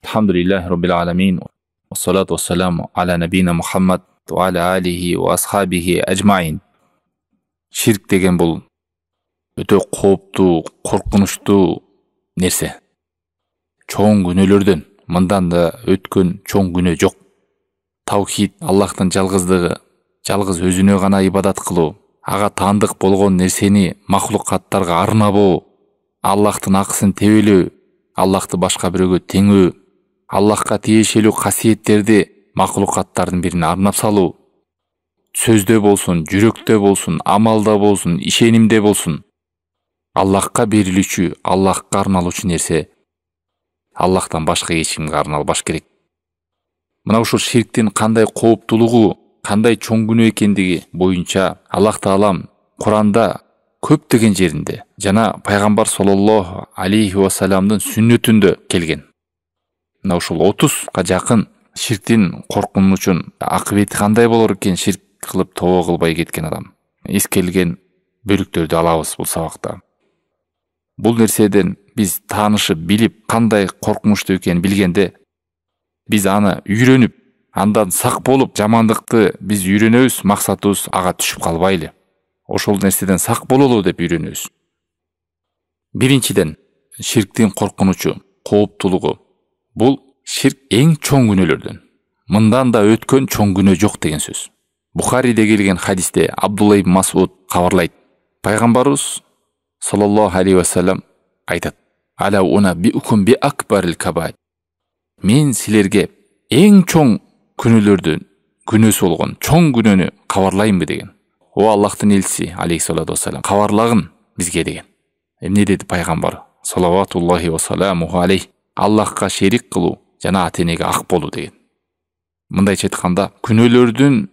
Elhamdülillahi Rabbil alemin. Vessalatu vesselamu ala nebina Muhammed ve ala alihi ve ashabihi ecmain. Şirk деген бұл өте қауіпті, қорқынышты нәрсе. Чоң күнәлерден, мындан да өткен чоң күнә жоқ. Таухид, Аллахтың жалғыздығы, жалғыз өзіне ғана ибадат қылу, аға тандық болған нәрсені мақлұқаттарға арнабу, Аллахтың ақысын тебелеу, Аллахты башқа біреуге теңеу, Аллахқа тиешелі қасиеттерді мақлұқаттардың біріне арнап салу, сөзде болсын, жүректе болсын, амалда болсын, ишенимде болсын, Аллахқа берілуші, Аллахқа арналушы нәрсе Аллахтан башқа ешкімге арналбаш керек. Мынау ушул ширктин кандай кооптулугу, кандай чоң күнөө экендиги боюнча Аллах Таалам Куранда көптөгөн жеринде жана пайгамбар саллаллаху алейхи вассаламдын сүннөтүндө келген. Мына ушул 30га жакын ширктин коркунучун акыбети кандай болор экен ширк кылып тобо кылбай кеткен адам. Эскерилген бөлүктөрдү алабыз бул сабакта. Бул нерседен биз таанышып билип, кандай коркунучтуу экенин билгенде, биз аны үйрөнүп, андан сак болуп, жамандыкты биз үйрөнөбүз, максатыбыз ага түшүп калбайлы. Ошол нерседен сак бололу деп үйрөнөбүз. Биринчиден, ширктин коркунучу, кооптулугу. Бул ширк эң чоң күнөөлөрдөн. Мындан да өткөн чоң күнөө жок деген сөз. Бухариде келген хадисте Абдулла ибн Масуд кабарлайт. Пайгамбарыбыз саллаллаху алейхи вассалам айтат: "Ала унаббиукум би акбарил кабаир." Мен силерге эң чоң күнөөлөрдөн күнөөсү болгон чоң күнөөнү кабарлайынбы деген. О Аллахтын элчиси алейхиссалату вассалам, кабарлагын бизге деген. Эмне деди пайгамбар саллаллаху вассаламу алейхи? Аллахка шерик кылуу жана ата-энеге ак болуу деген. Мындайча айтканда, күнөөлөрдүн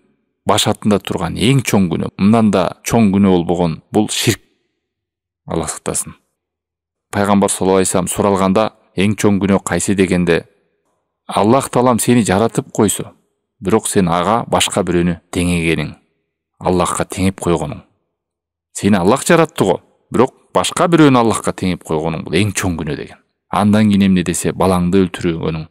башатында турган эң чоң күнөө, мындан да чоң күнөө болбогон бул ширк. Аллах сактасын. Пайгамбар саллаллаху алейхи вассалам суралганда, эң чоң күнөө кайсы дегенде, Аллах Таалам сени жаратып койсо, бирок сен ага башка бирөөнү теңегениң, Аллахка теңеп койгонуң. Сени Аллах жаратты го, бирок башка бирөөнү Аллахка теңеп койгонуң бул эң чоң күнөө деген. Андан кийин эмне десе, балаңды өлтүргөнүң,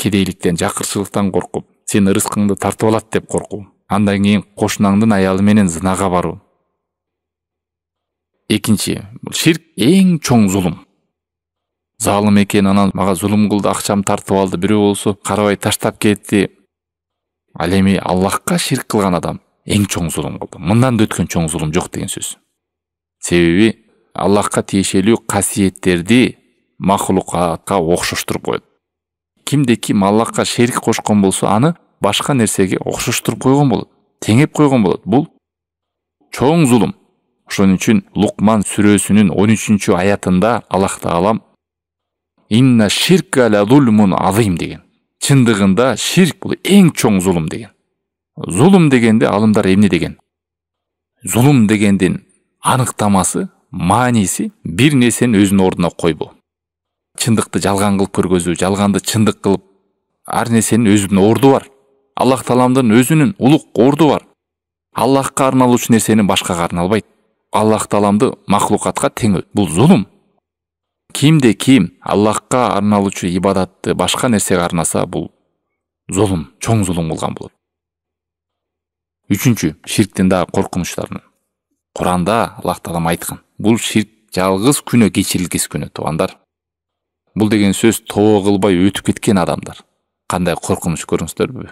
кедейликтен, жакырчылыктан коркуп, сен рызкыңды тартып алат деп коркуу. Андан кийин кошунаңдын аялы менен зынага баруу. Экинчи, ширк эң чоң зулум. Залым экен, анан мага зулум кылды, акчам тартып алды, бирөө болсо карабай таштап кетти. Ал эми Аллахка ширк кылган адам эң чоң зулум кылды. Мындан да өткөн чоң зулум жок деген сөз. Себеби Аллахка тиешелүү касиеттерди махлукатка окшоштуруп коет. Кимде ким Аллахка шерик кошкон болсо, аны башка нерсеге окшоштуруп койгон болот, теңеп койгон болот. Бул чоң зулум. Ошон үчүн Лукман сүрөсүнүн 13 аятында Аллах Таалам «Инна ширка ла зулмун азим» деген. Чындыгында ширк бул эң чоң зулум деген. Зулум дегенде алымдар эмне деген? Зулум дегендин аныктамасы, мааниси бир нерсени өзүнүн ордуна койбоо. Чындыкты жалган кылып көргөзүү, жалганды чындык кылып, ар нерсенин өзүнүн орду бар. Аллах Тааламдын өзүнүн улук орду бар. Аллахка арналуучу нерсени башкага арналбайт. Аллах Тааламды махлукатка теңөө. Бул зулум. Кимде ким Аллахка арналуучу ибадатты башка нерсеге арнаса, бул зулум, чоң зулум кылган болот. Үчүнчү, ширктин дагы коркунучтарынан. Куранда Аллах Таалам айткан. Бул ширк жалгыз күнөө кечирилгис күнөө, туугандар. Бул деген сөз тобо кылбай өтүп кеткен адамдар. Кандай коркунуч көрүңүздөрбү?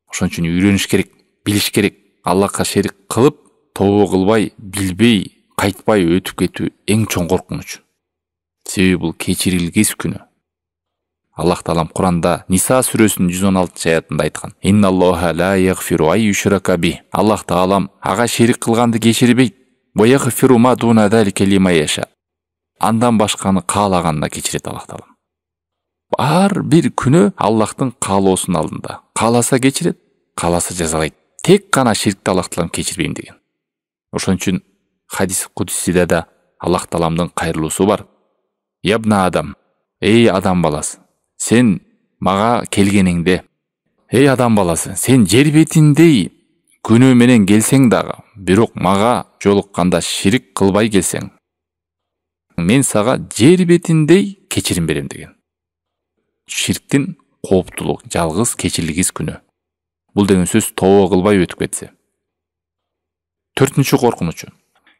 Ошон үчүн үйрөнүш керек, билиш керек. Аллахка шерик кылып, тобо кылбай, билбей, кайтпай өтүп кетүү эң чоң коркунуч. Себеби бул кечирилгис күнөө. Аллах Таалам Куранда Ниса сүрөсүнүн 116 аятында айткан: «Инналлаха ла яғфиру ай юшрака би». Аллах Таалам ага шерик кылганды кечирбейт. «Ва яғфиру ма дуна залика лиман яша». Андан башканы каалаганына кечирет Аллах Таалам. Ар бир күнөө Аллахтын каалоосунун алдында. Кааласа кечирет, кааласа жазалайт. Тек гана ширкти Аллах Таалам кечирбейм деген. Ошон үчүн хадис кудусиде да Аллах Тааламдын кайрылуусу бар. Ябна адам, эй адам баласы, сен мага келгениңде, эй адам баласы, сен жер бетиндей күнөө менен келсең дагы, бирок мага жолукканда ширик кылбай келсең, мен сага жер бетиндей кечирим берем деген. Ширктин кооптулугу, жалгыз кечилигиз күнөө. Бул деген сөз тобо кылбай өтүп кетсе. 4-чү коркунучу.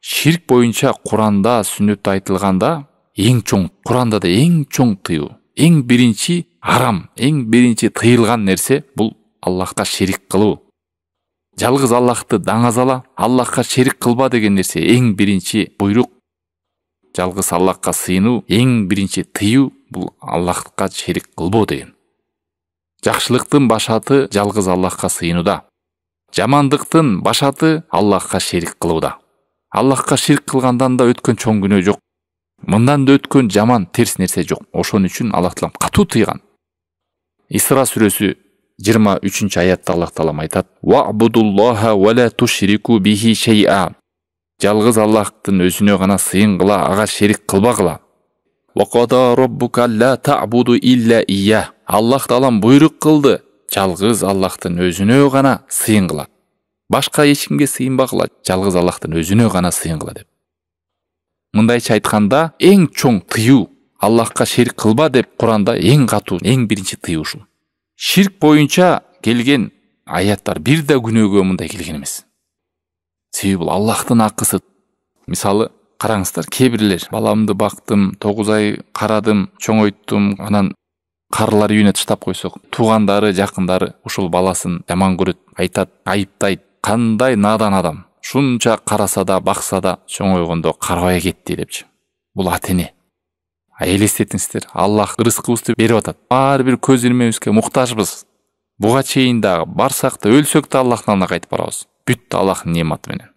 Ширк боюнча Куранда, сүннөттө айтылганда эң чоң, Куранда да эң чоң тыюу, эң биринчи арам, эң биринчи тыйылган нерсе бул Аллахка шерик кылуу. Жалгыз Аллахты даңазала, Аллахка шерик кылба деген нерсе эң биринчи буйрук. Жалгыз Аллахка сыйынуу, эң биринчи тыюу бул Аллахка шерик кылбоо деген. Жакшылыктын башаты жалгыз Аллахка сыйынууда. Жамандыктын башаты Аллахка шерик кылууда. Аллахка шерик кылгандан да өткөн чоң күнөө жок. Мындан да өткөн жаман терс нерсе жок. Ошон үчүн Аллах Таалам катуу тыйган. Исра сүрөсү 23-чү аятта Аллах Таалам айтат: "Ва'будуллаха ва ла тушрику бихи шай'a." Жалгыз Аллахтын өзүнө гана сыйынгыла, ага шерик кылбагыла. "Ва қада раббука ла та'буду илля ия." Аллах Таалам буйрук кылды, жалгыз Аллахтын өзүнө гана сыйынгыла. Башка эч кимге сыйынбагыла, жалгыз Аллахтын өзүнө гана сыйынгыла деп. Мындайча айтканда, эң чоң тыюу Аллахка шерик кылба деп Куранда эң катуу, эң биринчи тыюу ушул. Ширк боюнча келген аяттар бир да күнөөгө мындай келген эмес. Себеби бул Аллахтын акысы. Мисалы, караңыздар, кээ бирлер баламды бактым, 9 ай карадым, чоңойттум, анан карылар үйүнө таштап койсок, туугандары, жакындары ушул баласын жаман көрөт, айтат, айыптайт. Кандай надан адам. Шунча караса да, бакса да, чоңойгондо карабай кетти депчи. Бул ата-эне. Элестетиңиздер, Аллах рызкыбызды берип атат. Ар бир көз ирмебизге муктажбыз. Буга чейин да барсак да, өлсөк да Аллахтын алдына кайтып барабыз. Бүт Аллахтын нематы менен.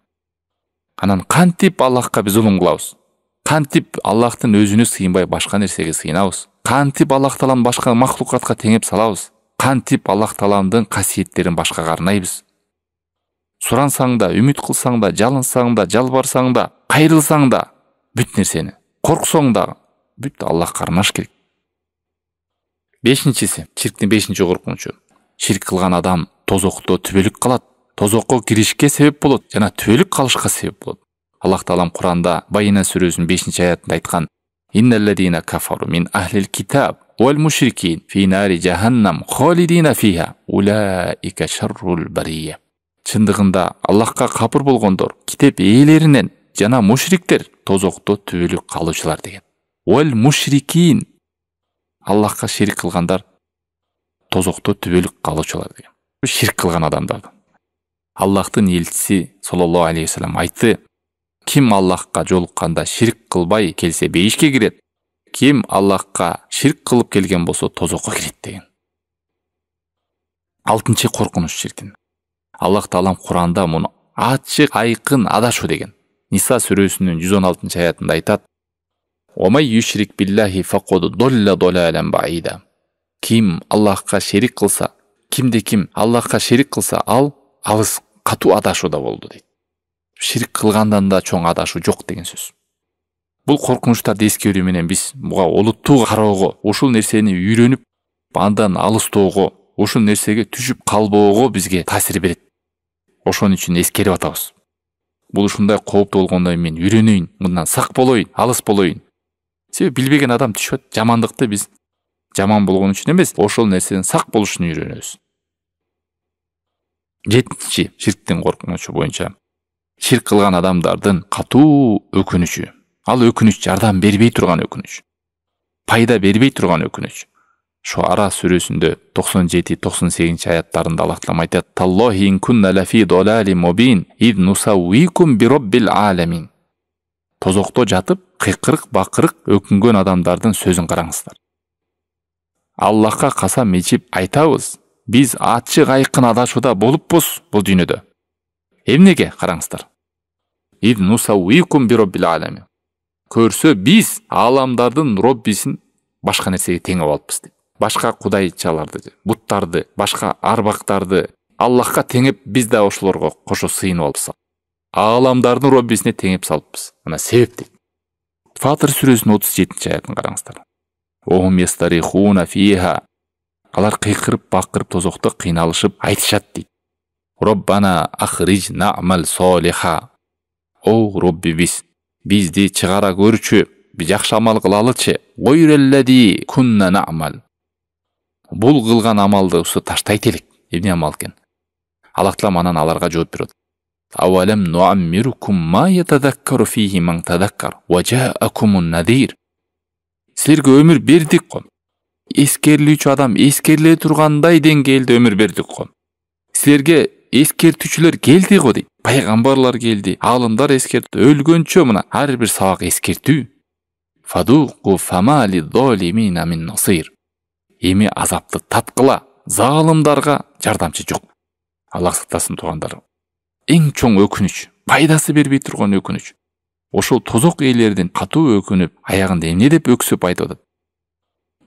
Анан кантип Аллахка биз зулум кылабыз? Кантип Аллахтын өзүнө сыйынбай башка нерсеге сыйынабыз? Кантип Аллах Таалам башка махлукатка теңеп салабыз? Кантип Аллах Тааламдын касиеттерин башкага арнайбыз? Сурансаң да, үмүт кылсаң да, жалынсаң да, жалбарсаң да, кайрылсаң да, бүт нерсени, корксоң да, бүт Аллахка арнаш керек. 5-чиси, ширктин 5-чи коркунучу. Ширк кылган адам тозокто түбөлүк калат, тозокко киришке себеп болот жана түбөлүк калышка себеп болот. Аллах Таалам Куранда Байина сүрөсүнүн 5-чи аятында айткан: "Инналлазина кафару мин ахлил китаб вал мушрикин фи нари джаханнам холидина фиха улаика шаррул бария." Чындыгында Аллахка капыр болгондор, китеп ээлеринен жана мушриктер тозокто түбөлүк калуучулар деген. Вал мушрикин, Аллахка шерик кылгандар тозокто түбөлүк калуучулар деген. Ширк кылган адамдар. Аллахтын элчиси саллаллаху алейхи ва саллям айтты: "Ким Аллахка жолукканда ширк кылбай келсе бейишке кирет. Ким Аллахка ширк кылып келген болсо тозокко кирет" деген. 6-чы коркунуч ширктин. Аллах Таалам Куранда муну ачык айкын адашуу деген. Ниса сүрөсүнүн 116-чы аятында айтат: "Омай юшрик биллахи факод долла долалан баида." Ким Аллахка шерик кылса, ким Аллахка шерик кылса, ал алыс катуу адашууда болду дейт. Ширк кылгандан да чоң адашуу жок деген сөз. Бул коркунучтарды эскерүү менен биз буга олуттуу кароого, ушул нерсени үйрөнүп, андан алыстоого, ушул нерсеге түшүп калбоого бизге таасир берет. Ошон үчүн эскерип атабыз. Бул ушундай кооптуу болгондон мен үйрөнөйүн, мындан сак болоюн, алыс болоюн. Себеби билбеген адам түшөт. Жамандыкты биз жаман болгон үчүн эмес, ошол нерседен сак болуш үчүн үйрөнөбүз. 7-чи ширктин коркунучу боюнча. Ширк кылган адамдардын катуу өкүнүчү. Ал өкүнүч жардам бербей турган өкүнүч. Пайда бербей турган өкүнүч. Шуара сүрөсүндө 97-98 аяттарында Аллах Таалам айтат: "Таллахи ин кунна лафи далалин мубин ид нусаввикум би роббил аламин." Тозокто жатып, кыйкырык, бакырык өкүнгөн адамдардын сөзүн караңыздар. Аллахка касам ичип айтабыз, биз ачык айкын адашууда болуппуз бул дүйнөдө. Эмнеге караңыздар? Ид нусаввикум би роббил аламин. Көрсө биз аламдардын роббисин башка нерсеге теңеп алыппыз дейт. Башка кудайчаларды, буттарды, башка арбактарды Аллахка теңеп, биз да ошолорго кошо сыйынып алыппыз. Аламдардын роббисине теңеп салыппыз. Мына себеп дейт. Фатыр сүрөсүнүн 37-чи аятын караңыздар. Охум ястарихуна фиха. Алар кыйкырып, бакырып, тозокто кыйналышып айтышат дейт. Роббана ахриж на'мал солиха. О Робби, бизди чыгара көрчү, жакшы амал кылалычы. Гойреллади кунна на'мал. Бул кылган амалды ушу таштайт элек. Эмне амал экен? Аллах Таала анан аларга жооп берет. Авалам нуаммирукум ма ятадаккару фихи ман тадаккар ва жаакумун надир. Силерге өмүр бердик го. Эскерилүүчү адам эскериле тургандай деңгээлде өмүр бердик го. Силерге эскертүүчүлөр келди го дейт. Пайгамбарлар келди, аалымдар эскертти, өлгөнчө мына ар бир сабак эскертүү. Фадуку фамали золимина мин насир. Эми азапты таткыла, залымдарга жардамчы жок. Аллах сактасын туугандар. Эң чоң өкүнүч, пайдасы бербей турган өкүнүч. Ошол тозок ээлердин катуу өкүнүп, аягында эмне деп өксүп айтып атат.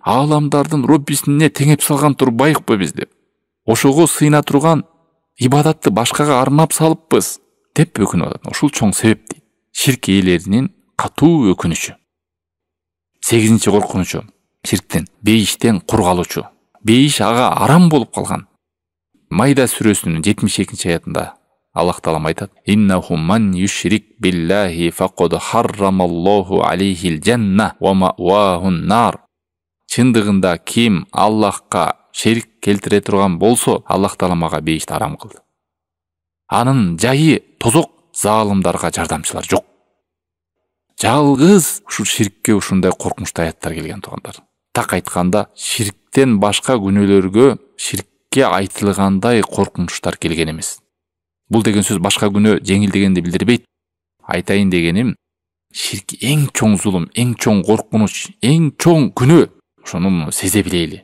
Ааламдардын Роббисине теңеп салган турбайыкпы биз деп. Ошого сыйына турган ибадатты башкага арнап салыппыз деп өкүнүп атат. Ушул чоң себеп дейт. Ширк ээлеринин катуу өкүнүчү. 8-чи коркунучу ширктен, бейиштен кур калуучу. Бейиш ага арам болуп калган. Майда сүрөсүнүн 72-чи аятында Аллах Таала айтат: "Иннаху ман юшрик биллахи фақад харрамаллаху алейхил жанна ва маъвахун нар." Чындыгында ким Аллахка шерик келтире турган болсо, Аллах Таала мага бейишти арам кылды. Анын жайы тозок, залымдарга жардамчылар жок. Жалгыз ушул ширкке ушундай коркунучтуу аяттар келген туугандар. Так айтканда, ширктен башка күнөөлөргө ширкке айтылгандай коркунучтар келген эмес. Бул деген сөз башка күнөө жеңил дегенди билдирбейт. Айтайын дегеним, ширк эң чоң зулум, эң чоң коркунуч, эң чоң күнөө. Ошону сезе билейли.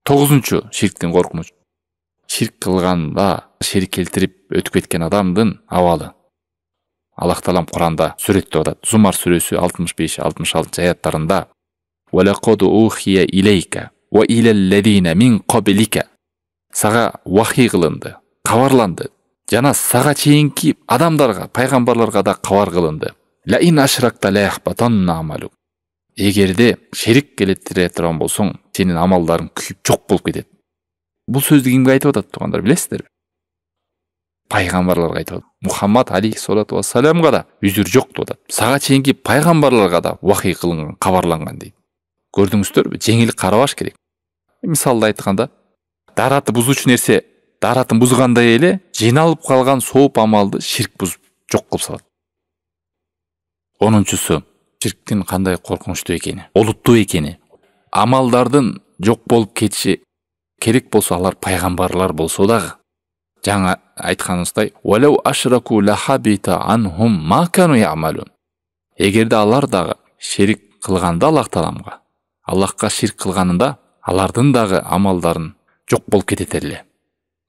9-чу ширктен коркунуч. Ширк кылганда шерик келтирип өтүп кеткен адамдын абалы. Аллах Таалам Куранда сүрөттөп атат. Зумар сүрөсү 65-66 аяттарында: "Валакад ухия илейка ва илаллазина мин qablika." Сага вахий кылынды, кабарланды. Жана сага чейинки адамдарга, пайгамбарларга да кабар кылынды. "Ла ин ашракта ла яхбатанна амалу." Эгерде шерик келтире турган болсоң, сенин амалдарың күйүп жок болуп кетет. Бул сөздү кимге айтып атат туугандар, билесиздерби? Пайгамбарларга айтып атат. Мухаммад алейхиссалату вассаламга да үзүр жок деп атат. Сага чейинки пайгамбарларга да вахий кылынган, кабарланган дейт. Көрдүңүздөрбү? Жеңил карабаш керек. Мисалда айтканда, дараты бузуучу нерсе даратын бузгандай эле жиналып калган сооп амалды ширк бузуп жок кылып салат. 10-чусу ширктин кандай коркунучтуу экени, олуттуу экени. Амалдардын жок болуп кетиши керек болсо, алар пайгамбарлар болсо дагы. Жаңа айтканыбыздай, "Валау ашраку лахабита анхум ма кану я'малун." Эгерде алар дагы шерик кылганда Аллах Тааламга, Аллахка ширк кылганында, алардын дагы амалдарын жок болуп кетет эле.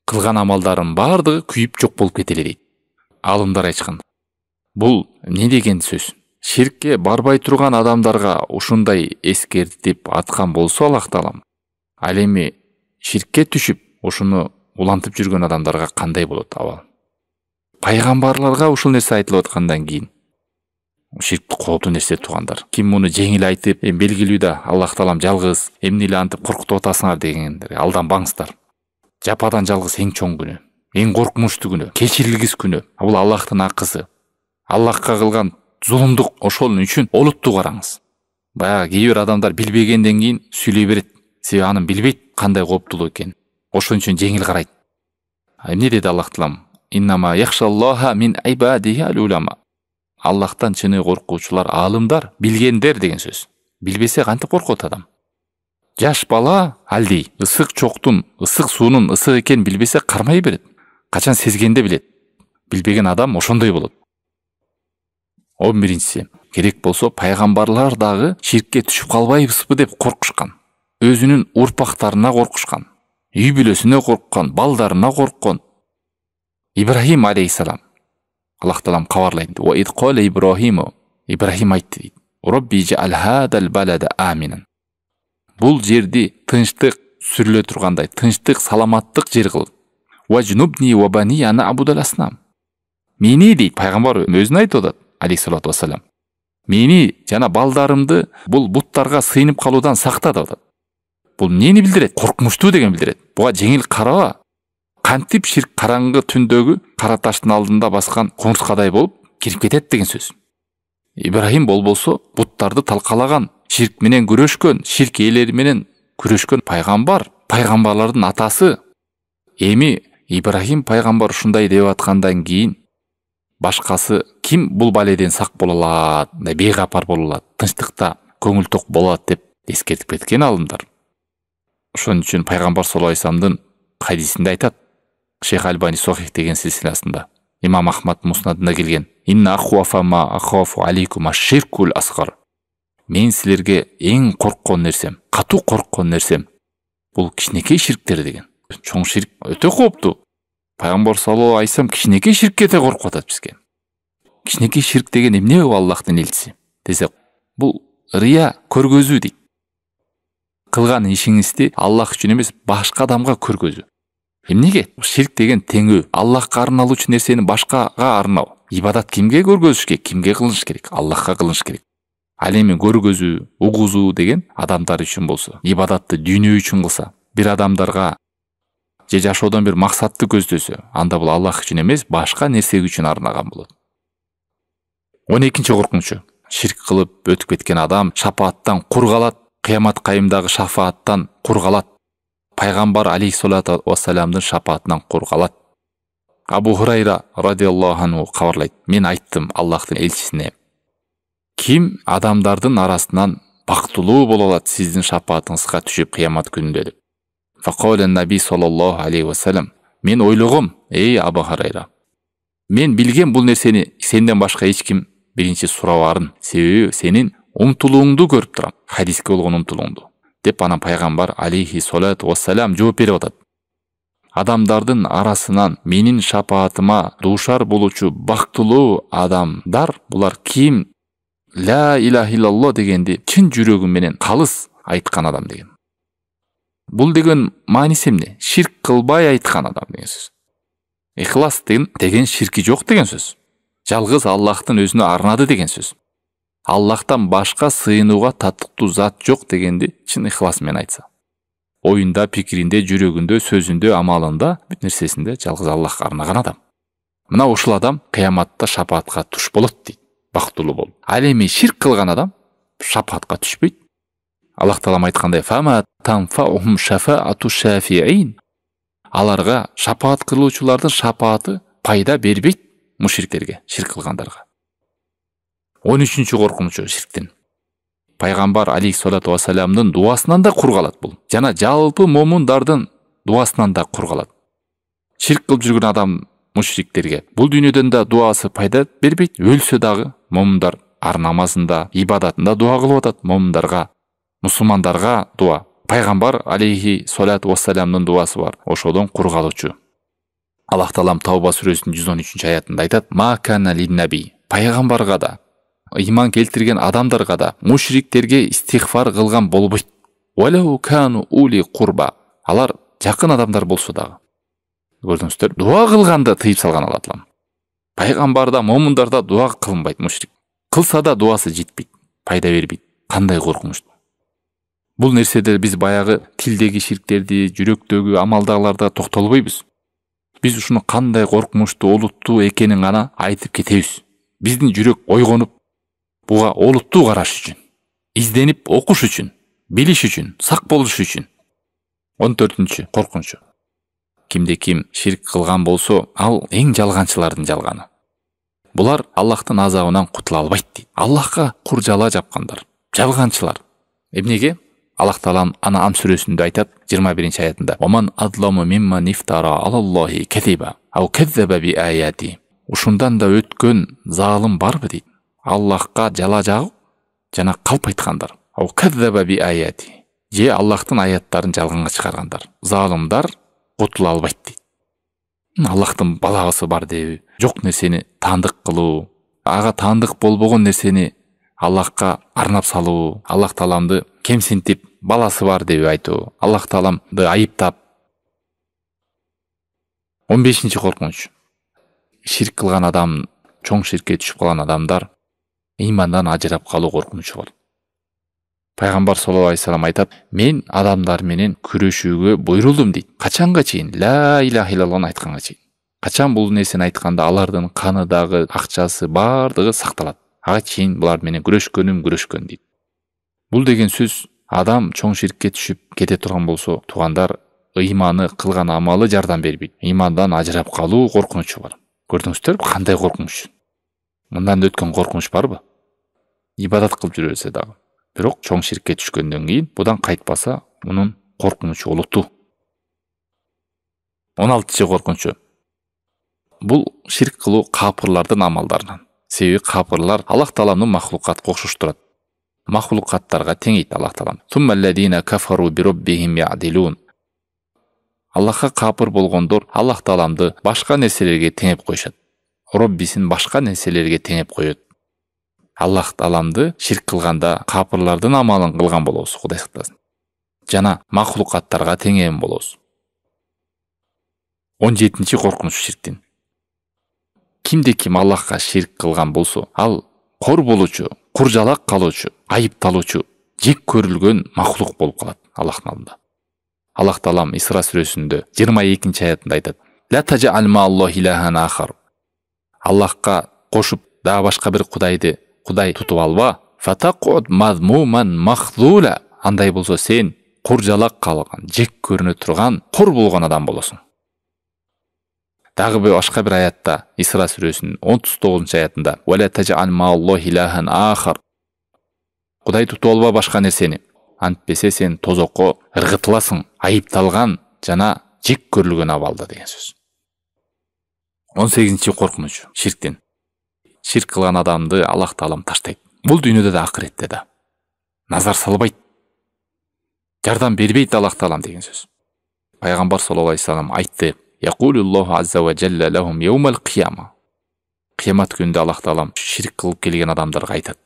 Кылган амалдарын бардыгы күйүп жок болуп кетели дейт. Алымдар айтышкан. Бул эмне деген сөз? Ширкке барбай турган адамдарга ушундай эскертип аткан болсо Аллах Таалам, ал эми ширкке түшүп, ушуну улантып жүргөн адамдарга кандай болот абал? Пайгамбарларга ушул нерсе айтылып аткандан кийин ширк кооптуу нерсе туугандар. Ким муну жеңил айтып, белгилүү да Аллах Таалам жалгыз, эмне эле антип коркутуп атасыңар дегендер алданбаңыздар. Жападан жалгыз эң чоң күнөө, эң коркунучтуу күнөө, кечирилгис күнөө. Бул Аллахтын акысы. Аллахка кылган зулумдук, ошол үчүн олуттуу караңыз. Баягы кээ бир адамдар билбегенден кийин сүйлөй берет. Себеби анын билбейт кандай кооптуу экен. Ошон үчүн жеңил карайт. Эмне деди Аллах Таалам? Иннама яхшаллаха мин ибадихи ал-улама. Аллахтан чыны коркуучулар аалымдар, билгендер деген сөз. Билбесе кантип коркот адам? Жаш бала алдей, ысык чоктун, ысык суунун ысык экенин билбесе кармай берет. Качан сезгенде билет. Билбеген адам ошондой болот. 11-си, керек болсо пайгамбарлар дагы ширкке түшүп калбайбызбы деп коркушкан. Өзүнүн урпактарына коркушкан. Үй бүлөсүнө корккан, балдарына корккон. Ибрахим алейхиссалам, Аллах Таалам кабарлайт. Ва ид кала Ибрахиму, Ибрахим айтты дейт. Робби жаал хадал балада аминан. Бул жерди тынчтык сүрүлө тургандай, тынчтык, саламаттык жер кыл. Важнубни ва бани ана абудал аснам. Мени дейт пайгамбар өзүн айтып атат, алейхиссалату вассалам. Мени жана балдарымды бул буттарга сыйынып калуудан сакта деп атат. Бул эмнени билдирет? Коркунучтуу деген билдирет. Буга жеңил караба. Кантип ширк караңгы түндөгү кара таштын алдында баскан кумурскадай болуп кирип кетет деген сөз. Ибрахим болсо буттарды талкалаган, ширк менен күрөшкөн, ширк ээлери менен күрөшкөн пайгамбарлардын атасы. Эми Ибрахим пайгамбар ушундай деп аткандан кийин башкасы ким бул баледен сак боло алат, бейгапар боло алат, тынчтыкта көңүл ток боло алат деп эскертип кеткен алымдар. Ошон үчүн пайгамбар саллаллаху алейхи вассаламдын хадисинде айтат, Шейх Альбани Сохих деген силсиласында, Имам Ахмад Муснадында келген: "Инна ахвафа ма ахафу алейкум аш-ширкул асгар." Мен силерге эң корккон нерсем, катуу корккон нерсем бул кичинекей ширктер деген. Чоң ширк өтө кооптуу. Пайгамбар саллаллаху алейхи вассалам кичинекей ширкке да коркуп атат бизге. Кичинекей ширк деген эмне бул Аллахтын элчиси десек, бул рия, көргөзүү дейт. Кылган ишиңизди Аллах үчүн эмес, башка адамга көргөзүү. Эмнеге? Ширк деген теңөө. Аллахка арналуучу нерсени башкага арноо. Ибадат кимге көргөзүш керек? Кимге кылыныш керек? Аллахка кылыныш керек. Ал эми көргөзүү, угузуу деген адамдар үчүн болсо, ибадатты дүйнө үчүн кылса, бир адамдарга же жашоодон бир максатты көздөсө, анда бул Аллах үчүн эмес, башка нерсе үчүн арнаган болот. 12-чи коркунучу. Ширк кылып өтүп кеткен адам шафааттан кур калат, кыямат кайымдагы шафааттан кур калат. Пайгамбар алейхиссалату вассаламдын шафаатынан кур калат. Абу Хурайра радиаллаху анху кабарлайт: "Мен айттым Аллахтын элчисине: ким адамдардын арасынан бактылуу боло алат сиздин шафаатыңызга түшүп кыямат күнүндө?" деп. Факола наби саллаллаху алейхи вассалам: "Мен ойлогом, эй Абу Хурайра, мен билгем бул нерсени сенден башка эч ким биринчи сурабарын, себеби сенин умтулууңду көрүп турам, хадиске болгон умтулууңду." деп анан пайгамбар алейхиссалату вассалам жооп берип атат: "Адамдардын арасынан менин шафаатыма дуушар болуучу бактылуу адамдар булар ким ла илаха иллаллах дегенди чын жүрөгү менен калыс айткан адам" деген. Бул деген мааниси эмне? Ширк кылбай айткан адам деген сөз. Ихлас деген ширки жок деген сөз. Жалгыз Аллахтын өзүнө арнады деген сөз. Аллахтан башка сыйынууга татыктуу зат жок дегенди чын ихлас менен айтса. Оюнда, пикиринде, жүрөгүндө, сөзүндө, амалында, бүт нерсесинде жалгыз Аллахка арнаган адам. Мына ушул адам кыяматта шафаатка туш болот дейт, бактылуу болуп. Ал эми ширк кылган адам шафаатка түшпөйт. Аллах Таалам айткандай: "Фама танфаухум шафаату шафиин." Аларга шафаат кылуучулардын шафааты пайда бербейт мушриктерге, ширк кылгандарга. 13-чү коркунучу ширктен. Пайгамбар алейхиссалату вассаламдын дуасынан да кур калат бул. Жана жалпы момундардын дуасынан да кур калат. Ширк кылып жүргөн адам мушриктерге бул дүйнөдөн да дуасы пайда бербейт. Өлсө дагы момундар ар намазында, ибадатында дуа кылып атат. Момундарга, мусулмандарга дуа. Пайгамбар алейхиссалату вассаламдын дуасы бар. Ошодон кур калуучу. Аллах Таалам Тауба сүрөсүнүн 113-чү аятында айтат: "Ма кана лин-наби." Пайгамбарга да, иман келтирген адамдарга да мушриктерге истигфар кылган болбойт. "Валау кану ули курба." Алар жакын адамдар болсо дагы. Көрдүңүздөр, дуа кылганды тыйып салган Алла Таалам. Пайгамбарда, момундарда дуа кылынбайт мушрик. Кылса да дуасы жетпейт, пайда бербейт. Кандай коркунучтуу. Бул нерседе биз баягы тилдеги ширктерди, жүрөктөгү, амалдагыларда токтолбойбуз. Биз ушуну кандай коркунучтуу, олуттуу экенин гана айтып кетебиз. Биздин жүрөк ойгонуп, буга олуттуу караш үчүн, изденип окуш үчүн, билиш үчүн, сак болуш үчүн. 14-чү коркунучу. Кимде ким ширк кылган болсо, ал эң жалганчылардын жалганы. Булар Аллахтын азабынан кутула албайт дейт. Аллахка кур жала жапкандар, жалганчылар. Эмнеге? Аллах Таалам ана Ам сүрөсүндө айтат, 21-чи аятында: "Оман адламу мимман ифтара алаллахи кадиба ау кадзаба би аяти." Ушундан да өткөн залым барбы дейт. Аллахка жала жагып жана калп айткандар. Ау кадзаба би аяти. Же Аллахтын аяттарын жалганга чыгаргандар. Залымдар кутула албайт дейт. Аллахтын балагысы бар деби, жок нерсени таандык кылуу, ага таандык болбогон нерсени Аллахка арнап салуу, Аллах Тааламды кемсинтип, баласы бар деп айтуу, Аллах Тааламды айыптап. 15-чи коркунуч. Ширк кылган адам, чоң ширкке түшүп калган адамдар имандан ажырап калуу коркунучу бар. Пайгамбар саллаллаху алейхи вассалам айтат: "Мен адамдар менен күрөшүүгө буйрулдум" дейт. Качанга чейин? Ла илаха иллаллахны айтканга чейин. Качан бул нерсени айтканда алардын каны дагы, акчасы бардыгы сакталат. Ага чейин булар менен күрөшкөн дейт. Бул деген сөз Адам чоң ширкке түшүп кете турган болсо, туугандар, ыйманы кылган амалы жардам бербейт. Ыймандан ажырап калуу коркунучу бар. Көрдүңүздөрбү, кандай коркунуч? Мындан өткөн коркунуч барбы? Ибадат кылып жүрө берсе дагы. Бирок чоң ширкке түшкөндөн кийин будан кайтпаса, мунун коркунучу олуттуу. 16-чы коркунучу. Бул ширк кылуу капырлардын амалдарынан. Себеби капырлар Аллах Тааланын махлукатка окшош турат. Махлукаттарга теңейт Аллах Таалан. Суммаллазина кафару бираббихим яъдилун. Аллахка капыр болгондор Аллах Тааламды башка нерселерге теңеп коюшат. Роббисин башка нерселерге теңеп коет. Аллах Тааламды ширк кылганда капырлардын амалын кылган болобуз, Кудай сактасын. Жана махлукаттарга теңеген болобуз. 17-чи коркунуч ширктин. Кимде ким Аллахка ширк кылган болсо, ал кор болуучу, куржалак калуучу, айыпталуучу, жек көрүлгөн махлук болуп калат Аллахтын алдында. Аллах Таалам Исра сүрөсүндө 22-чи аятында айтат: "Ла таджал мааллахи илахан ахар." Аллахка кошуп да башка бир кудайды кудай тутуп алба. Фатакуд мазмуман махзула. Андай болсо сен куржалак калган, жек көрүнө турган, кор болгон адам болосуң. Дагы башка бир аятта, Исра сүрөсүнүн 39-чы аятында: "Ва ла таджал мааллахи илахан ахар." Кудай тутуп алба башка нерсени. Антпесе сен тозокко ыргытыласың, айыпталган жана жек көрүлгөн абалда деген сөз. 18-чи коркунуч ширктен. Ширк кылган адамды Аллах Таалам таштайт. Бул дүйнөдө да акыретте да. Назар салбайт. Жардам бербейт Аллах Таалам деген сөз. Пайгамбар саллаллаху алейхи вассалам айтты: "Якулуллаху азза ва жалла лахум яумал кияма." Кыямат күнүндө Аллах Таалам ширк кылып келген адамдарга айтат.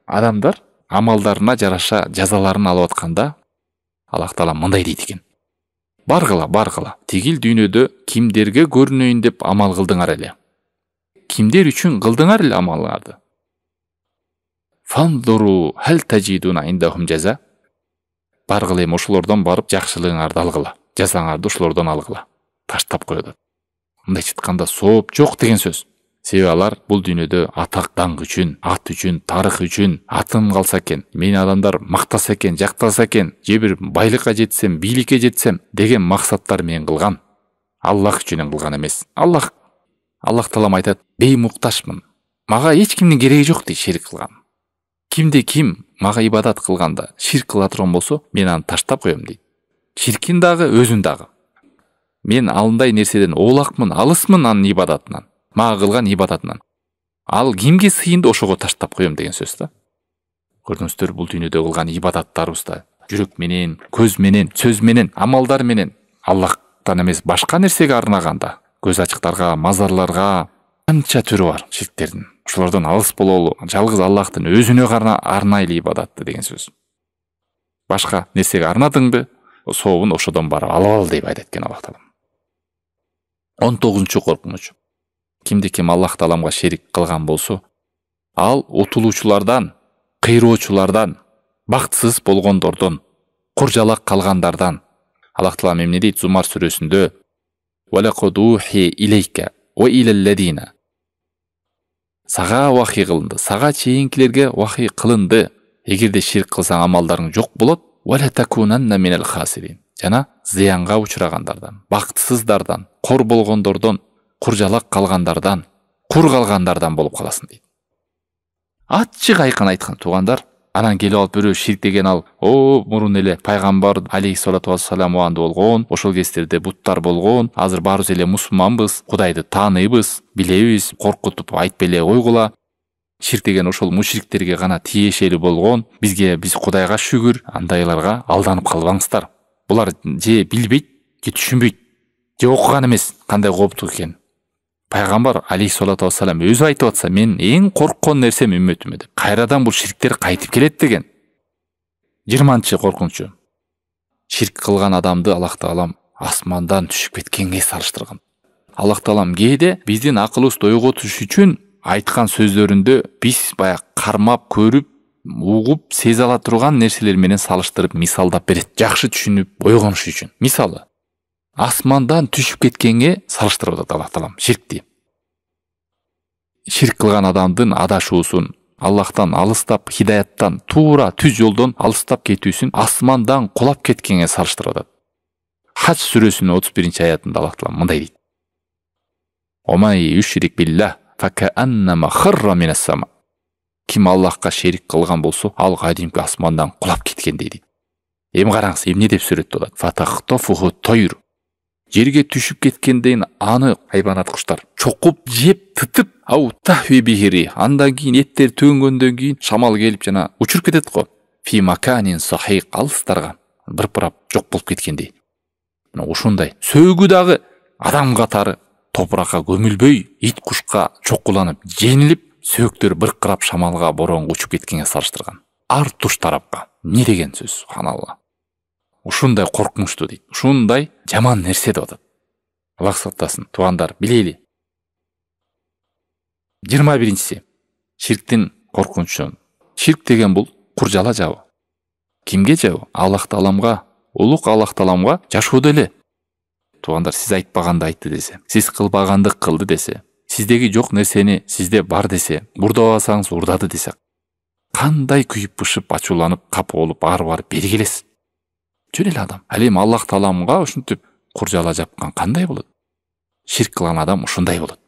Адамдар амалдарына жараша жазаларын алып атканда, Аллах Таалам мындай дейт экен: Баргыла, тигил дүйнөдө кимдерге көрүнөйүн деп амал кылдыңар эле. Кимдер үчүн кылдыңар эле амалыңарды. Фандуру хал таджидуна индахум жаза. Баргыла эми ошолордон барып жакшылыгыңарды алгыла. Жазаңарды ошолордон алгыла. Таштап коёт. Мындай айтканда сооп жок деген сөз. Себеби алар бул дүйнөдө атак даңк үчүн, ат үчүн, тарых үчүн, атым калса экен, мени адамдар мактаса экен, жактаса экен, же бир байлыкка жетсем, бийликке жетсем деген максаттар менен кылган. Аллах үчүн кылган эмес. Аллах Таалам айтат: "Беймукташмын. Мага эч кимдин кереги жок" дейт ширк кылган. Кимде ким мага ибадат кылганда ширк кыла турган болсо, мен аны таштап коем дейт. Ширкин дагы, өзүн дагы. Мен алындай нерседен оолакмын, алысмын анын ибадатынан. Мага кылган ибадатынан. Ал кимге сыйынды ошого таштап коем деген сөз да. Көрдүңүздөр, бул дүйнөдө кылган ибадаттарыбызда жүрөк менен, көз менен, сөз менен, амалдар менен Аллахтан эмес башка нерсеге арнаганда, көз ачыктарга, мазарларга канча түрү бар ширктердин. Ошолордон алыс бололу, жалгыз Аллахтын өзүнө арнайлы ибадатты деген сөз. Башка нерсеге арнадыңбы, сообун ошодон барып алып ал деп айтат экен Аллах Таалам. 19-чу коркунуч. Кимде ким Аллах Тааламга шерик кылган болсо, ал утулуучулардан, кыйроочулардан, бактсыз болгондордон, куржалак калгандардан. Аллах Таалам эмне дейт Зумар сүрөсүндө: "Валакад ухи илейка ва илаллазина." Сага вахий кылынды, сага чейинкилерге вахий кылынды. Эгерде ширк кылсаң амалдарың жок болот, вала такунанна минал хасирин. Жана зыянга учурагандардан, бактсыздардан, кор болгондордон, куржалак калгандардан, кур калгандардан болуп каласың дейт. Ачык айкын айткан туугандар. Анан келип алып бирөө ширк деген ал, мурун эле пайгамбар алейхиссалату вассалам убагында болгон, ошол кездерде буттар болгон, азыр баарыбыз эле мусулманбыз, Кудайды тааныйбыз, билебиз, коркутуп айтпай эле койгула. Ширк деген ошол мушриктерге гана тиешелүү болгон. Биз Кудайга шүгүр, андайларга алданып калбаңыздар. Булар же билбейт, же түшүнбөйт, же окуган эмес кандай кооптуу экен. Пайгамбар алейхиссалату вассалам өзү айтып атса, мен эң корккон нерсем үммөтүмө деп. Кайрадан бул ширктер кайтып келет деген. 20-чы коркунучу. Ширк кылган адамды Аллах Таалам асмандан түшүп кеткенге салыштырган. Аллах Таалам кээде биздин акылыбызды ойготуш үчүн айткан сөздөрүндө биз баягы кармап, көрүп, угуп, сезе ала турган нерселер менен салыштырып мисалдап берет. Жакшы түшүнүп, ойгонуш үчүн. Мисалы, асмандан түшүп кеткенге салыштырып атат Аллах Таалам ширкти. Ширк кылган адамдын адашуусун Аллахтан алыстап, хидаяттан, туура түз жолдон алыстап кетүүсүн асмандан кулап кеткенге салыштырып атат. Хадж сүрөсүнүн 31-аятында Аллах Таала мындай дейт: "Омай юшрик биллах факааннама харра минас сама". Ким Аллахка шерик кылган болсо, ал кадимки асмандан кулап кеткендей дейт. Эми караңыз, эмне деп сүрөттөлөт? Фатахтафуху тойр. Жерге түшүп кеткенден аны хайванат куштар чокуп, жеп, тытып, ау тахви бихири. Андан кийин эттер төнгөндөн кийин шамал келип жана учуруп кетет го. Фи маканин сахиq, алыстарга бырпырап жок болуп кеткендей. Мына ушундай сөөгү дагы адам катары топуракка көмүлбөй, ит кушка чокуланып, жеңилип, сөөктөр быркырап шамалга, боронго учуп кеткенге салыштырган. Ар туш тарапка. Не деген сөз, субханалла. Ушундай коркунучтуу дейт. Ушундай жаман нерсе деп атат. Аллах сактасын, туугандар, билели. 21-си. Ширктин коркунучу. Ширк деген бул куржала жабы. Кимге жабы? Аллах Тааламга, улук Аллах Тааламга жашоодо эле. Туугандар, сиз айтпаганды айтты десе, сиз кылбаганды кылды десе, сиздеги жок нерсени сизде бар десе, урдабасаңыз урдады десе, кандай күйүп-бышып, ачууланып, капа болуп, барып бери келесиз? Жөн эле адам. Ал эми Аллах Тааламга ушинтип куржала жапкан кандай болот? Ширк кылган адам ушундай болот.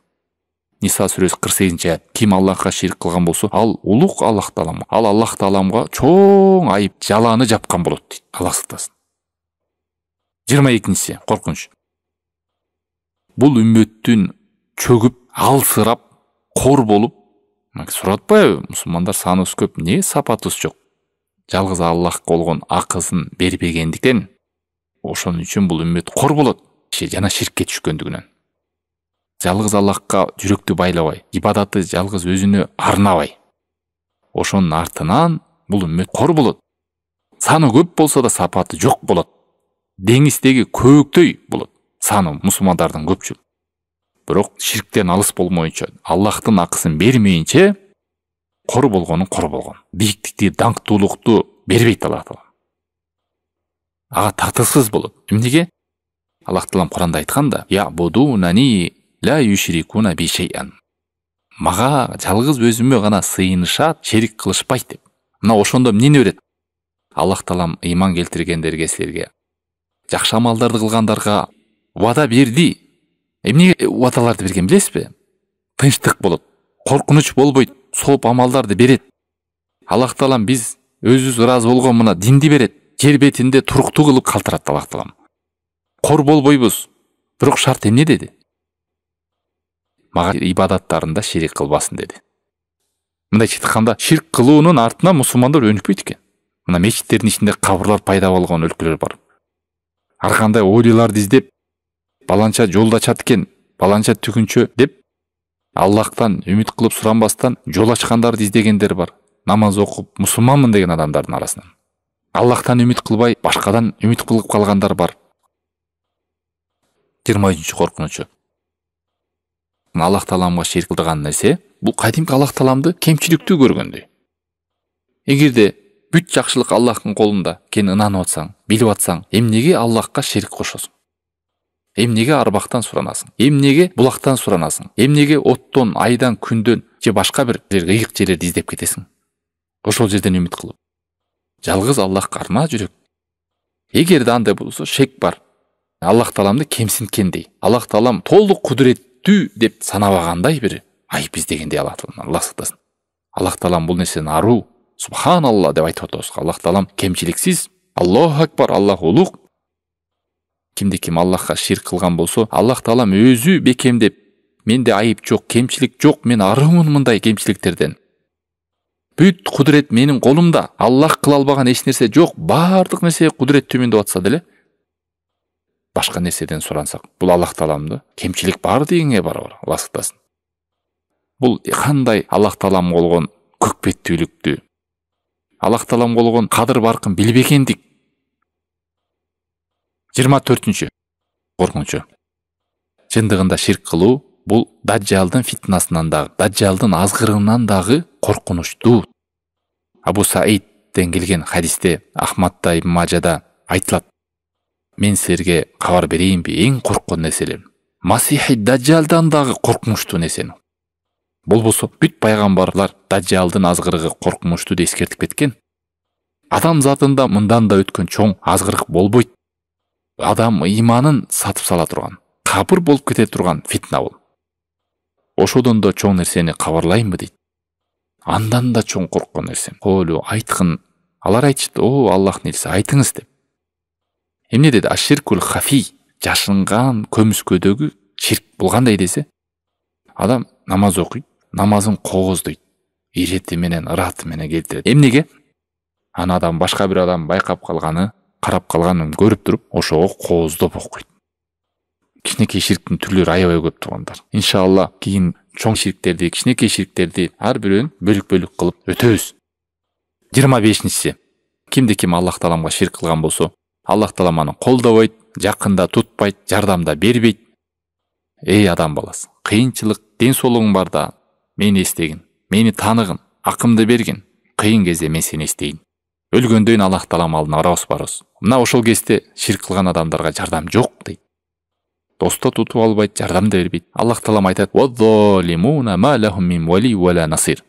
Ниса сүрөсү 48-аят. Ким Аллахка ширк кылган болсо, ал улук Аллах Тааламга, ал Аллах Тааламга чоң айып, жаланы жапкан болот дейт. Аллах сактасын. 22-си коркунуч. Бул үммөттүн чөгүп, алсырап, кор болуп, суратпайбы? Мусулмандар саныбыз көп, не сапатыбыз жок? Жалгыз Аллахка болгон акысын бербегендиктен, ошон үчүн бул үммөт кор болот, жана ширкке түшкөндүгүнөн. Жалгыз Аллахка жүрөктү байлабай, ибадатты жалгыз өзүнө арнабай, ошонун артынан бул үммөт кор болот. Саны көп болсо да сапаты жок болот. Деңиздеги көөктөй болот саны мусулмандардын көпчүлүгү. Бирок ширктен алыс болмоюнча, Аллахтын акысын бермейинче, кор болгонун кор болгон. Бийиктикти, даңктуулукту бербейт Аллах Таала. Ага тартыксыз болот. Эмнеге? Аллах Таалам Куранда айтканда: "Я будунани ла юшрикуна би шей'ан". Мага жалгыз өзүмө гана сыйынышат, шерик кылышпайт деп. Мына ошондо эмнени берет? Аллах Таалам ыйман келтиргендерге, силерге, жакшы амалдарды кылгандарга вада берди. Эмнеге вадаларды берген билесизби? Тынчтык болот, коркунуч болбойт, сооп амалдарды берет. Аллах Таалам биз өзүбүз ыраазы болгон мына динди берет. Жер бетинде туруктуу кылып калтырат Аллах Таалам. Кор болбойбуз. Бирок шарт эмне деди? Мага ибадаттарында ширик кылбасын деди. Мындайча айтканда, ширк кылуунун артынан мусулмандар өнүкпөйт экен. Мына мечиттердин ичинде кабырлар пайда болгон өлкөлөр бар. Ар кандай ойлууларды издеп, баланча жолда чат экен, баланча түгүнчө деп, Аллахтан үмүт кылып суранбастан жол ачкандарды издегендер бар. Намаз окуп, мусулманмын деген адамдардын арасынан. Аллахтан үмүт кылбай, башкадан үмүт кылып калгандар бар. 23-чү коркунучу. Аллах Тааламга ширк кылган нерсе, бул кадимки Аллах Тааламды кемчиликтүү көргөндөй. Эгерде бүт жакшылык Аллахтын колунда экенин ынанып атсаң, билип атсаң, эмнеге Аллахка ширк кошосуң? Эмнеге арбактан суранасың? Эмнеге булактан суранасың? Эмнеге оттон, айдан, күндөн же башка бир ыйык жерлерди издеп кетесиң? Ошол жерден үмүт кылып. Жалгыз Аллахка арна жүрөк. Эгерде андай болсо, шек бар. Аллах Тааламды кемсинткендей, Аллах Таалам толук кудуреттүү деп санабагандай бир айып издегендей Аллах Таалам. Аллах сактасын. Аллах Таалам бул нерсени аруу, субханалла деп айтып атабыз. Аллах Таалам кемчиликсиз, Аллаху акбар, Аллах улук. Кимде ким Аллахка ширк кылган болсо, Аллах Таалам өзү бекемдеп, менде айып жок, кемчилик жок, мен арымын мындай кемчиликтерден. Бүт кудурет менин колумда. Аллах кыла албаган эч нерсе жок. Бардык нерсе кудурет төмөндө атса деле, башка нерседен сурансак, бул Аллах Тааламды кемчилик бар дегенге бар. Аллах сактасын. Бул кандай Аллах Таалам болгон көкбеттүүлүктү, Аллах Таалам болгон кадыр баркын билбегендик. 24-чү коркунучу. Чындыгында ширк кылуу бул Даджалдын фитнасынан дагы, Даджалдын азгырынан дагы коркунучтуу. Абу Саидден келген хадисте, Ахмадда, Ибн Мажада айтылат: мен силерге кабар берейинби, эң корккон нерселер Масихи Даджалдан дагы коркунучтуу нерсени. Болбосо бүт пайгамбарлар дажжалдын азгырыгы коркунучтуу деп эскертип кеткен. Адам затында мындан да өткөн чоң азгырык болбойт. Адам ыйманын сатып сала турган, кабыр болуп кете турган фитна бул. Ошодон да чоң нерсени кабарлайынбы дейт. Андан да чоң корккон нерсем. Колу айткын. Алар айтышты, о Аллахтын элчиси, айтыңыз деп. Эмне деди? Аширкул хафи, жашынган көмүскөдөгү ширк. Бул кандай десе? Адам намаз окуйт, намазын кооздойт, ирети менен, ыраты менен келтирет. Эмнеге? Аны адам башка бир адам байкап калганы, карап калганын көрүп туруп, ошого кооздоп окуйт. Кичинекей ширктин түрлөрү аябай көп туугандар. Иншалла кийин чоң ширктерди, кичинекей ширктерди ар бирөөн бөлүк-бөлүк кылып өтөбүз. 25-си. Кимди ким Аллах Тааламга ширк кылган болсо, Аллах Таалам аны колдобойт, жакында тутпайт, жардамда бербейт. Эй адам баласы, кыйынчылык, ден соолугуң барда мени эстегин, мени таныгын, акымды бергин. Кыйын кезде мен сени эстейин. Өлгөндөн Аллах Таалам алдына барабыз. Мына ошол кезде ширк кылган адамдарга жардам жок дейт. Доста тутуп албайт, жардам да бербейт. Аллах Таалам айтат: "Вадзалимуна ма лахум мин вали вала насир."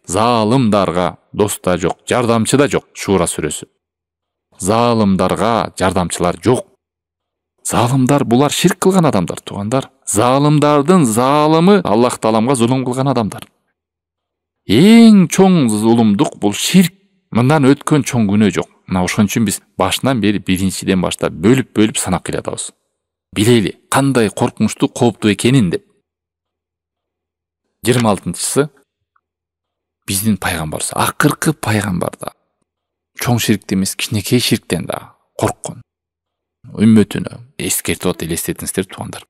Залымдарга дос да жок, жардамчы да жок. Шура сүрөсү. Залымдарга жардамчылар жок. Залымдар булар ширк кылган адамдар, туугандар. Залымдардын залымы Аллах Тааламга зулум кылган адамдар. Эң чоң зулумдук бул ширк. Мындан өткөн чоң күнөө жок. Мына ошон үчүн биз башынан бери биринчиден баштап бөлүп санап келатабыз. Билели кандай коркунучтуу, кооптуу экенин деп. 26-чысы. Биздин пайгамбарыбыз, акыркы пайгамбарда чоң ширктен эмес, кичинекей ширктен да корккон. Үммөтүнө эскертип элестетиңиздер туугандар.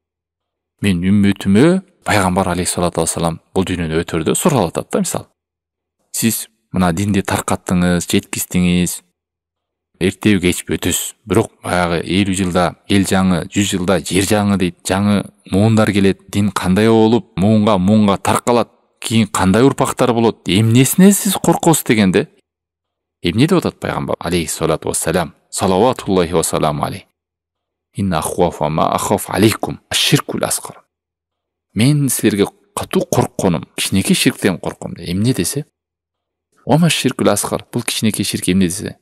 Мен үммөтүмө пайгамбар алейхиссалату вассалам бул дүйнөнү өтөрдө суралып атат да, мисалы. Сиз мына динди таркаттыңыз, жеткиздиңиз. Эртеби кечпи өтөсүз. Бирок баягы 50 жылда эл жаңы, 100 жылда жер жаңы дейт. Жаңы муундар келет. Дин кандай болуп, муунга таркалат. Кийин кандай урпактар болот? Эмнесине сиз коркосуз дегенде? Эмне деп атат пайгамбар алейхиссалату вассалам? Салаватуллахи ва саламу алейхи. Инна ахвафа ма ахаф алейкум аширкул асгар. Мен силерге катуу коркконум, кичинекей ширктен корком. Эмне десе? Ома ширкул асгар. Бул кичинекей ширк эмне десе?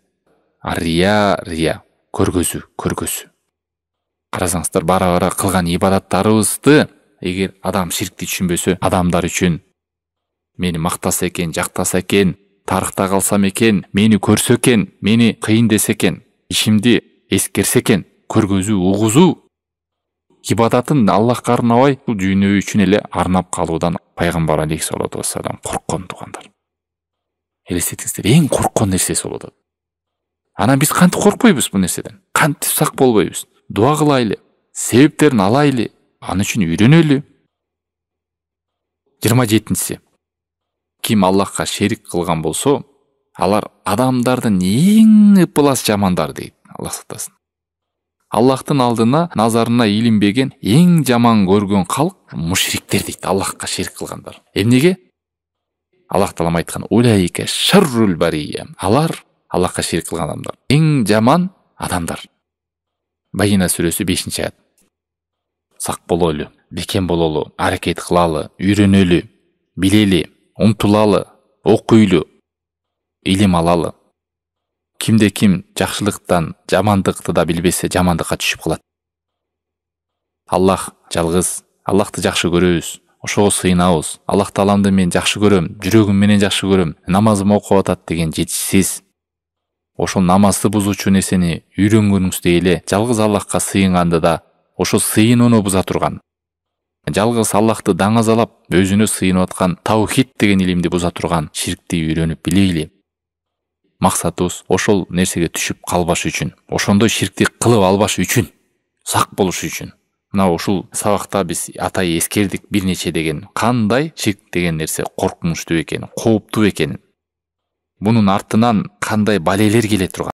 Рия, көргөзүү. Карасаңыздар, бара-бара кылган ибадаттарыбызды эгер адам ширкти түшүнбөсө, адамдар үчүн мени мактаса экен, жактаса экен, тарыхта калсам экен, мени көрсө экен, мени кыйын десе экен, ишимди эскерсе экен, көргөзүү, угузуу, ибадатын Аллахка арнабай, бул дүйнө үчүн эле арнап калуудан пайгамбар алейхиссалату вассалам корккон туугандар. Элестетиңиздер, эң корккон нерсеси болуп атат. Анан биз кантип коркпойбуз бул нерседен? Кантип сак болбойбуз? Дуа кылайлы, себептерин алайлы, аны үчүн үйрөнөлү. 27-си. Ким Аллахка шерик кылган болсо, алар адамдардын эң ыпылас жамандар дейт. Аллах сактасын. Аллахтын алдына, назарына илинбеген, эң жаман көргөн калк мушриктер дейт. Аллахка шерик кылгандар. Эмнеге? Аллах Таалам айткан: "Улайка шаррул бария." Алар Аллахка шерик кылган адамдар. Эң жаман адамдар. Байина сүрөсү 5-аят. Сак бололу, бекем бололу, аракет кылалы, үйрөнөлү, билели, умтулалы, окуйлу, илим алалы. Кимде ким жакшылыктан жамандыкты да билбесе, жамандыкка түшүп калат. Аллах жалгыз, Аллахты жакшы көрөбүз, ошого сыйынабыз. Аллах Тааламды мен жакшы көрөм, жүрөгүм менен жакшы көрөм, намазым окуп атат деген жетишсиз. Ошол намазды бузуучу нерсени үйрөнгөнүңүздөй эле жалгыз Аллахка сыйынганды да ошо сыйынууну буза турган. Жалгыз Аллахты даңазалап, өзүнө сыйынып аткан таухид деген илимди буза турган ширкти үйрөнүп билейли. Максатыбыз ошол нерсеге түшүп калбаш үчүн, ошондой ширкти кылып албаш үчүн, сак болуш үчүн. Мына ушул сабакта биз атай эскердик бир нече деген, кандай ширк деген нерсе коркунучтуу экенин, кооптуу экенин. Bunun артынан кандай балелер келе турган.